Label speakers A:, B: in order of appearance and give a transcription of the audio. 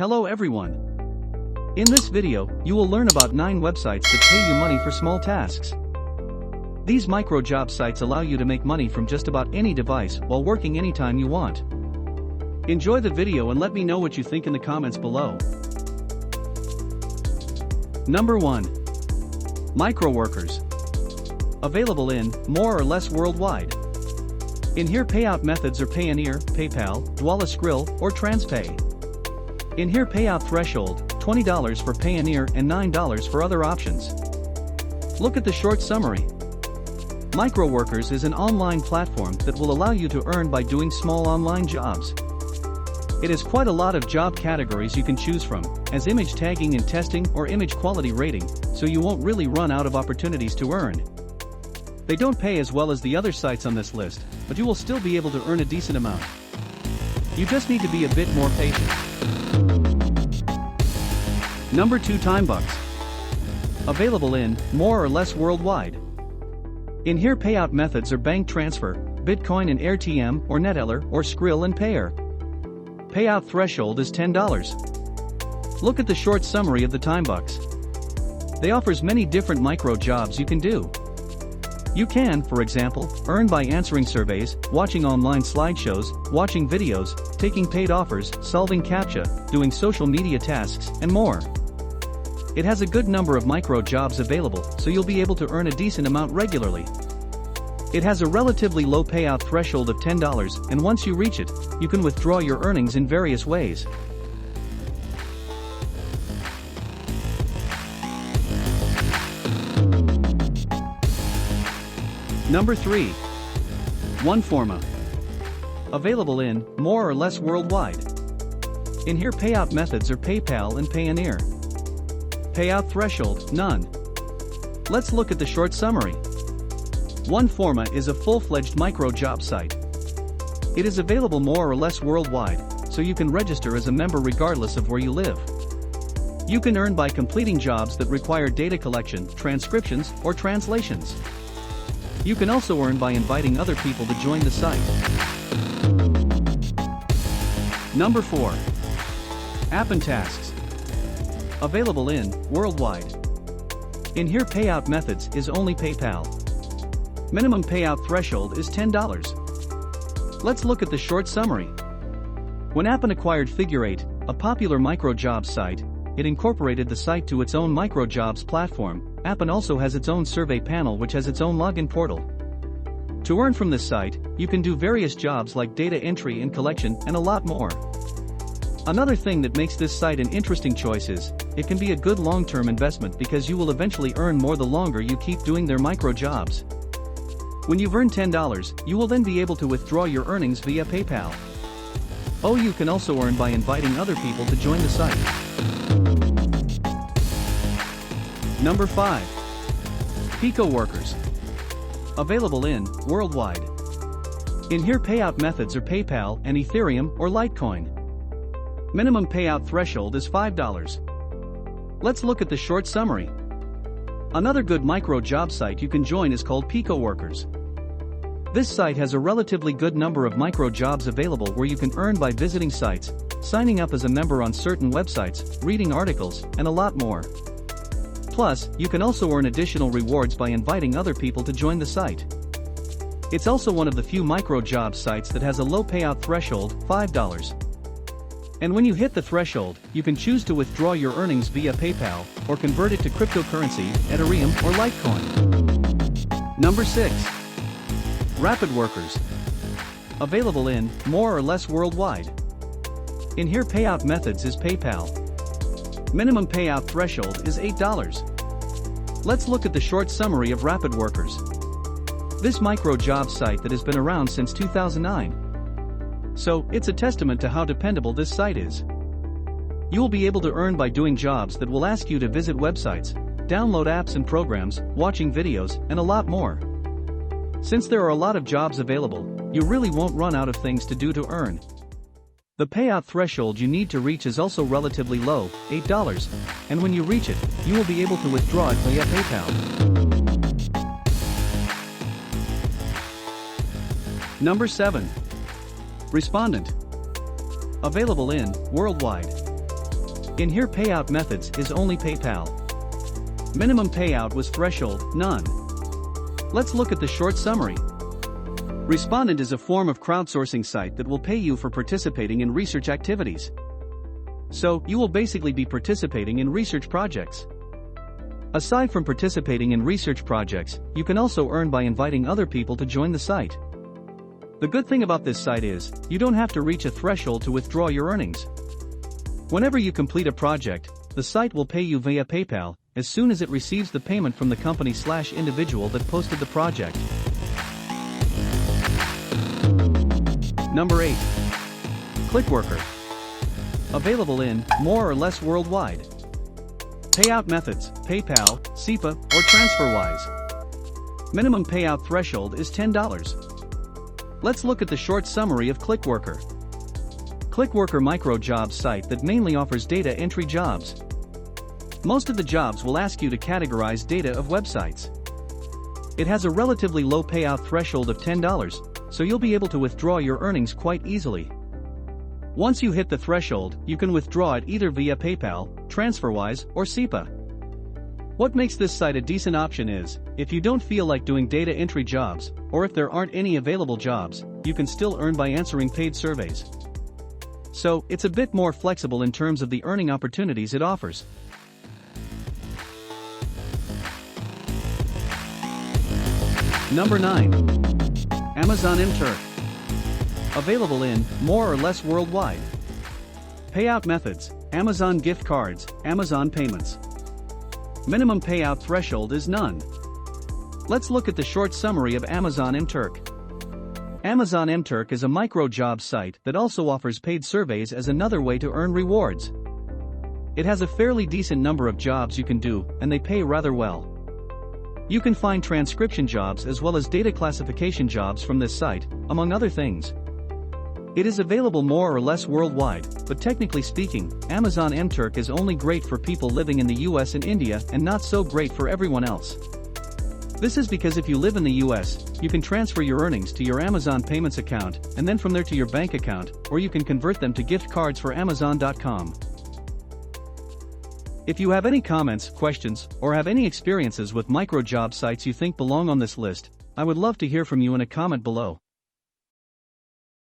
A: Hello everyone. In this video, you will learn about 9 websites that pay you money for small tasks. These micro job sites allow you to make money from just about any device while working anytime you want. Enjoy the video and let me know what you think in the comments below. Number 1. Micro workers. Available in more or less worldwide. In here payout methods are Payoneer, PayPal, Dwala Skrill, or TransPay. In here payout threshold, $20 for Payoneer and $9 for other options. Look at the short summary. Micro workers is an online platform that will allow you to earn by doing small online jobs. It has quite a lot of job categories you can choose from, as image tagging and testing or image quality rating, so you won't really run out of opportunities to earn. They don't pay as well as the other sites on this list, but you will still be able to earn a decent amount. You just need to be a bit more patient. Number 2. TimeBucks. Available in more or less worldwide. In here payout methods are bank transfer, Bitcoin and AirTM or Neteller or Skrill and Payer. Payout threshold is $10. Look at the short summary of the TimeBucks. They offers many different micro jobs you can do. You can, for example, earn by answering surveys, watching online slideshows, watching videos, taking paid offers, solving CAPTCHA, doing social media tasks, and more. It has a good number of micro jobs available, so you'll be able to earn a decent amount regularly. It has a relatively low payout threshold of $10, and once you reach it, you can withdraw your earnings in various ways. Number 3. OneForma. Available in more or less worldwide. In here payout methods are PayPal and Payoneer. Payout threshold, none. Let's look at the short summary. OneForma is a full-fledged micro job site. It is available more or less worldwide, so you can register as a member regardless of where you live. You can earn by completing jobs that require data collection, transcriptions, or translations. You can also earn by inviting other people to join the site. Number 4. App and Tasks. Available in worldwide. In here payout methods is only PayPal. Minimum payout threshold is $10. Let's look at the short summary. When Appen acquired Figure 8, a popular micro jobs site, it incorporated the site to its own micro jobs platform. Appen also has its own survey panel which has its own login portal. To earn from this site, you can do various jobs like data entry and collection and a lot more. Another thing that makes this site an interesting choice is, it can be a good long-term investment because you will eventually earn more the longer you keep doing their micro jobs. When you've earned $10, you will then be able to withdraw your earnings via PayPal. Oh, you can also earn by inviting other people to join the site. Number 5. Pico Workers. Available in worldwide. In here payout methods are PayPal and Ethereum or Litecoin. Minimum payout threshold is $5. Let's look at the short summary. Another good micro job site you can join is called Pico Workers. This site has a relatively good number of micro jobs available where you can earn by visiting sites, signing up as a member on certain websites, reading articles, and a lot more. Plus, you can also earn additional rewards by inviting other people to join the site. It's also one of the few micro job sites that has a low payout threshold, $5. And when you hit the threshold, you can choose to withdraw your earnings via PayPal, or convert it to cryptocurrency, Ethereum or Litecoin. Number 6. Rapid Workers. Available in more or less worldwide. In here payout methods is PayPal. Minimum payout threshold is $8. Let's look at the short summary of Rapid Workers. This micro job site that has been around since 2009. So, it's a testament to how dependable this site is. You will be able to earn by doing jobs that will ask you to visit websites, download apps and programs, watching videos, and a lot more. Since there are a lot of jobs available, you really won't run out of things to do to earn. The payout threshold you need to reach is also relatively low, $8, and when you reach it, you will be able to withdraw it via PayPal. Number 7. Respondent. Available in worldwide. In here payout methods is only PayPal. Minimum payout was threshold, none. Let's look at the short summary. Respondent is a form of crowdsourcing site that will pay you for participating in research activities. So, you will basically be participating in research projects. Aside from participating in research projects, you can also earn by inviting other people to join the site. The good thing about this site is, you don't have to reach a threshold to withdraw your earnings. Whenever you complete a project, the site will pay you via PayPal, as soon as it receives the payment from the company/individual that posted the project. Number 8. Clickworker. Available in, more or less worldwide. Payout methods, PayPal, SEPA, or TransferWise. Minimum payout threshold is $10. Let's look at the short summary of Clickworker. Clickworker micro jobs site that mainly offers data entry jobs. Most of the jobs will ask you to categorize data of websites. It has a relatively low payout threshold of $10, so you'll be able to withdraw your earnings quite easily. Once you hit the threshold, you can withdraw it either via PayPal, TransferWise, or SEPA. What makes this site a decent option is, if you don't feel like doing data entry jobs, or if there aren't any available jobs, you can still earn by answering paid surveys. So, it's a bit more flexible in terms of the earning opportunities it offers. Number 9. Amazon Turk. Available in, more or less worldwide. Payout methods, Amazon gift cards, Amazon payments. Minimum payout threshold is none. Let's look at the short summary of Amazon Turk. Amazon Turk is a micro job site that also offers paid surveys as another way to earn rewards. It has a fairly decent number of jobs you can do, and they pay rather well. You can find transcription jobs as well as data classification jobs from this site, among other things. It is available more or less worldwide, but technically speaking, Amazon Turk is only great for people living in the US and India and not so great for everyone else. This is because if you live in the US, you can transfer your earnings to your Amazon Payments account and then from there to your bank account, or you can convert them to gift cards for Amazon.com. If you have any comments, questions, or have any experiences with micro job sites you think belong on this list, I would love to hear from you in a comment below.